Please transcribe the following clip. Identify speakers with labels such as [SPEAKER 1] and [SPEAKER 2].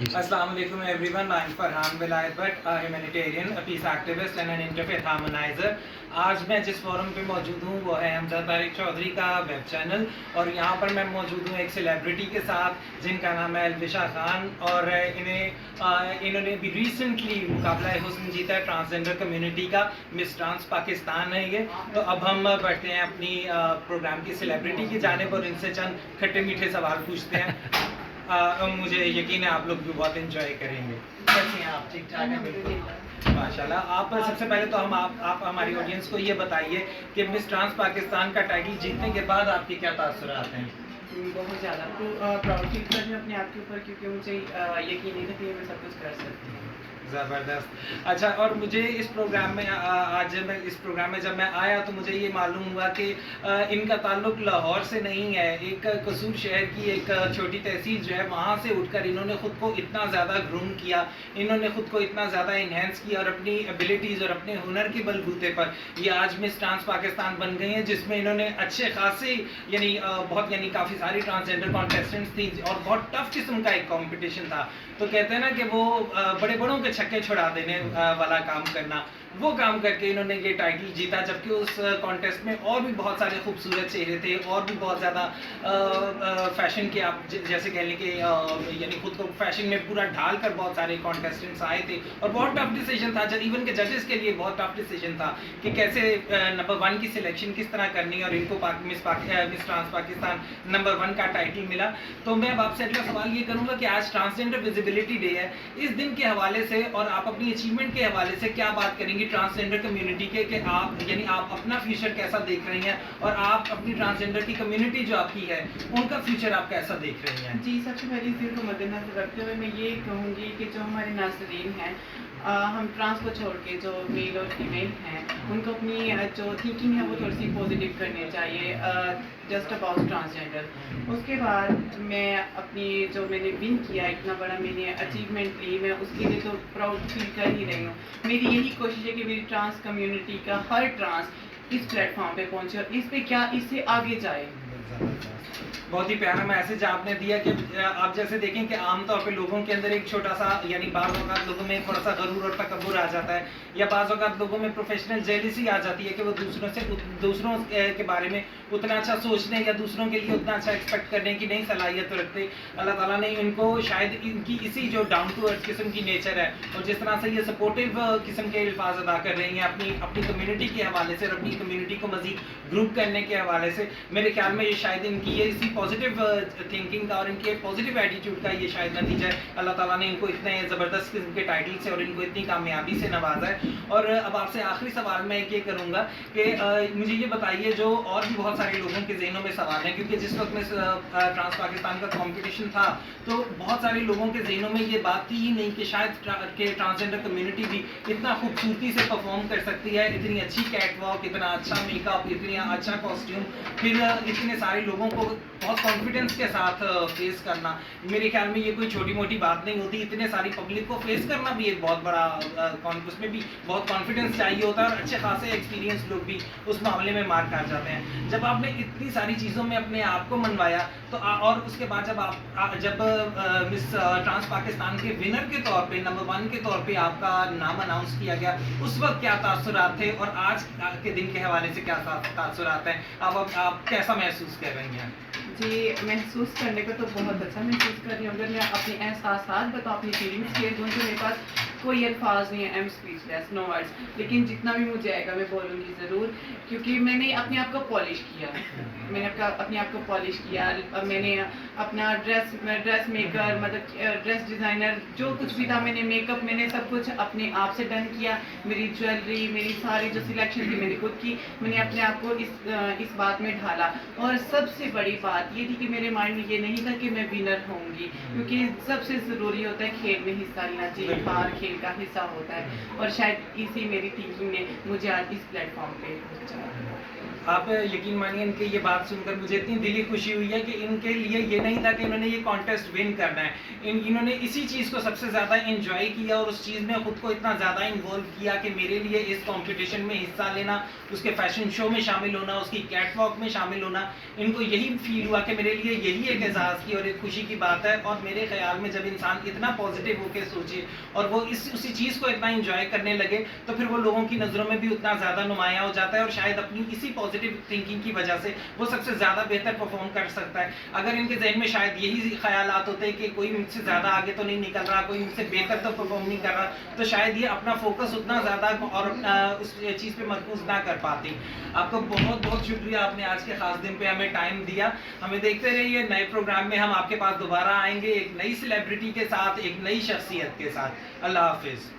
[SPEAKER 1] Assalamu alaikum everyone. I'm Farhan Vilayat Bhatt, a humanitarian, a peace activist and an interfaith harmonizer. आज मैं जिस forum पे मौजूद हूँ वो है हमजा तारिक चौधरी का वेब चैनल, और यहाँ पर मैं मौजूद हूँ एक सेलिब्रिटी के साथ जिनका नाम है अलविशा खान, और इन्होंने भी रिसेंटली मुकाबला हुस्न जीता है ट्रांसजेंडर कम्युनिटी का। मिस ट्रांस पाकिस्तान है ये। तो अब हम बढ़ते हैं अपनी प्रोग्राम की सेलिब्रिटी की जानिब और इनसे चंद खट्टे मीठे सवाल पूछते हैं। मुझे यकीन है आप लोग भी बहुत एंजॉय करेंगे। कैसे हैं आप? ठीक ठाक हैं? बिल्कुल माशाल्लाह। आप सबसे पहले तो आप हमारी ऑडियंस को ये बताइए कि मिस ट्रांस पाकिस्तान का टाइटल जीतने के बाद आपके क्या तासुरात हैं?
[SPEAKER 2] बहुत ज़्यादा प्राउड फील कर रही हूँ अपने आप के ऊपर, क्योंकि मुझे यकीन नहीं था कि मैं सब कुछ कर सकती हूँ।
[SPEAKER 1] ज़बरदस्त। अच्छा, और मुझे इस प्रोग्राम में आज मैं इस प्रोग्राम में जब मैं आया तो मुझे ये मालूम हुआ कि इनका ताल्लुक लाहौर से नहीं है। एक कसूर शहर की एक छोटी तहसील जो है वहाँ से उठकर इन्होंने ख़ुद को इतना ज़्यादा ग्रूम किया, इन्होंने ख़ुद को इतना ज़्यादा इन्हेंस किया और अपनी एबिलिटीज़ और अपने हुनर के बलबूते पर ये आज मिस ट्रांस पाकिस्तान बन गई हैं, जिसमें इन्होंने अच्छे खासे यानी काफ़ी सारी ट्रांसजेंडर कॉन्टेस्टेंट्स थी और बहुत टफ किस्म का एक कॉम्पिटिशन था। तो कहते हैं ना कि वो बड़े बड़ों के छक्के छुड़ा देने वाला काम करना, वो काम करके इन्होंने ये टाइटल जीता। जबकि उस कॉन्टेस्ट में और भी बहुत सारे खूबसूरत चेहरे थे और भी बहुत ज़्यादा फैशन के आप जैसे कह लें कि यानी खुद को फैशन में पूरा ढाल कर बहुत सारे कॉन्टेस्टेंट्स आए थे और बहुत टफ डिसीजन था। इवन के जजेस के लिए बहुत टफ डिसीजन था कि कैसे नंबर 1 की सिलेक्शन किस तरह करनी है, और इनको मिस ट्रांस पाकिस्तान नंबर 1 का टाइटल मिला। तो मैं अब आपसे अगला सवाल ये करूँगा कि आज ट्रांसजेंडर विजिबिलिटी डे है, इस दिन के हवाले से और आप अपनी अचीवमेंट के हवाले से क्या बात करेंगे ट्रांसजेंडर कम्युनिटी के, कि आप अपना फ्यूचर कैसा देख रही हैं और आप अपनी ट्रांसजेंडर की कम्युनिटी जो आपकी है उनका फ्यूचर आप कैसा देख रही हैं?
[SPEAKER 2] जी, सबसे पहले इस दिन को मद्देनजर रखते हुए मैं ये कहूँगी कि जो हमारे नाज़रीन हैं, हम ट्रांस को छोड़ के जो मेल और फीमेल हैं उनको अपनी जो थिंकिंग है वो थोड़ी सी पॉजिटिव करनी चाहिए जस्ट अबाउट ट्रांसजेंडर। उसके बाद मैं अपनी जो मैंने विन किया, इतना बड़ा मैंने अचीवमेंट ली, मैं उसके लिए तो प्राउड फील कर ही रही हूँ। मेरी यही कोशिश है कि मेरी ट्रांस कम्युनिटी का हर ट्रांस इस प्लेटफॉर्म पे पहुँचे और इस पे क्या इससे आगे जाए।
[SPEAKER 1] बहुत ही प्यारा मैसेज आपने दिया कि आप जैसे देखें कि आमतौर पे लोगों के अंदर एक छोटा सा यानी बाज़ औक़ात लोगों में थोड़ा सा गरूर और तकब्बुर आ जाता है, या बाज़ औक़ात लोगों में प्रोफेशनल जेलसी आ जाती है कि वो दूसरों के बारे में उतना अच्छा सोचने या दूसरों के लिए उतना अच्छा एक्सपेक्ट करने की नहीं सलाहियत तो रखते। अल्लाह ताला ने इनको शायद इनकी इसी जो डाउन टू अर्थ किस्म की नेचर है और जिस तरह से ये सपोर्टिव किस्म के अल्फाज अदा कर रही हैं अपनी कम्युनिटी के हवाले से और अपनी कम्युनिटी को मज़ीद ग्रुप करने के हवाले से, मेरे ख्याल में ये शायद इनकी ये इसी पॉजिटिव थिंकिंग का और इनके पॉजिटिव एटीट्यूड का ये शायद नतीजा है। अल्लाह ताला ने इनको इतने ज़बरदस्त किस्म के टाइटल से और इनको इतनी कामयाबी से नवाजा है। और अब आपसे आखिरी सवाल मैं ये करूँगा कि मुझे ये बताइए, जो और भी बहुत सारे लोगों के ज़हनों में सवाल हैं, क्योंकि जिस वक्त में ट्रांस पाकिस्तान का कॉम्पिटिशन था तो बहुत सारे लोगों के ज़हनों में ये बात थी ही नहीं कि शायद ट्रांसजेंडर कम्युनिटी भी इतना खूबसूरती से परफॉर्म कर सकती है, इतनी अच्छी कैट वॉक, इतना अच्छा मेकअप, इतनी अच्छा कॉस्ट्यूम, फिर इतने सारे लोगों को बहुत कॉन्फिडेंस के साथ फेस करना। मेरे ख्याल में ये कोई छोटी मोटी बात नहीं होती। इतने सारी पब्लिक को फेस करना भी एक बहुत बड़ा उसमें भी बहुत कॉन्फिडेंस चाहिए होता है और अच्छे खासे एक्सपीरियंस लोग भी उस मामले में मार खा जाते हैं। जब आपने इतनी सारी चीज़ों में अपने आप को मनवाया तो और उसके बाद जब मिस ट्रांस पाकिस्तान के विनर के तौर पे नंबर 1 के तौर पे आपका नाम अनाउंस किया गया, उस वक्त क्या तासुरात थे और आज के दिन के हवाले से क्या तासुरात हैं? आप कैसा महसूस कर रही हैं?
[SPEAKER 2] जी, महसूस करने का तो बहुत अच्छा महसूस कर रही हूँ। अगर मैं अपने एहसास बताऊँ, अपनी फीलिंग्स शेयर करूँ तो मेरे पास कोई अल्फाज नहीं है, I am speechless, no words. लेकिन जितना भी मुझे आएगा मैं बोलूँगी ज़रूर, क्योंकि मैंने अपने आप को पॉलिश किया, मैंने अपने आप को पॉलिश किया। मैंने अपना ड्रेस मेकर मतलब ड्रेस डिज़ाइनर जो कुछ भी था, मैंने मेकअप, मैंने सब कुछ अपने आप से डन किया। मेरी ज्वेलरी, मेरी सारी जो सिलेक्शन थी मैंने खुद की। मैंने अपने आप को इस बात में ढाला और सबसे बड़ी बात ये थी कि मेरे माइंड में ये नहीं था कि मैं विनर होंगी, क्योंकि सबसे ज़रूरी होता है खेल में हिस्सा लेना, जीत हार खेल का हिस्सा होता है। और शायद इसी मेरी थिंकिंग ने मुझे आज इस प्लेटफॉर्म पे पहुंचाया।
[SPEAKER 1] आप यकीन मानिए इनकी ये बात सुनकर मुझे इतनी दिली खुशी हुई है कि इनके लिए ये नहीं था कि इन्होंने ये कॉन्टेस्ट विन करना है, इन्होंने इसी चीज़ को सबसे ज़्यादा एंजॉय किया और उस चीज़ में ख़ुद को इतना ज़्यादा इन्वॉल्व किया कि मेरे लिए इस कंपटीशन में हिस्सा लेना, उसके फैशन शो में शामिल होना, उसकी कैट वॉक में शामिल होना, इनको यही फील हुआ कि मेरे लिए यही एक एजाज़ की और एक खुशी की बात है। और मेरे ख्याल में जब इंसान इतना पॉजिटिव होकर सोचे और वो उसी चीज़ को इतना इंजॉय करने लगे तो फिर वो लोगों की नज़रों में भी उतना ज़्यादा नुमायाँ हो जाता है और शायद अपनी इसी पॉजिटिव थिंकिंग की वजह से वो सबसे ज़्यादा बेहतर परफॉर्म कर सकता है। अगर इनके जहन में शायद यही ख्यालात होते कि कोई मुझसे ज़्यादा आगे तो नहीं निकल रहा, कोई मुझसे बेहतर तो परफॉर्म नहीं कर रहा, तो शायद ये अपना फोकस उतना ज़्यादा और उस चीज़ पे मरकूज़ ना कर पाती। आपको बहुत बहुत शुक्रिया, आपने आज के ख़ास दिन पे हमें टाइम दिया। हमें देखते रहिए, नए प्रोग्राम में हम आपके पास दोबारा आएंगे एक नई सेलिब्रिटी के साथ, एक नई शख्सियत के साथ। अल्लाह हाफिज़।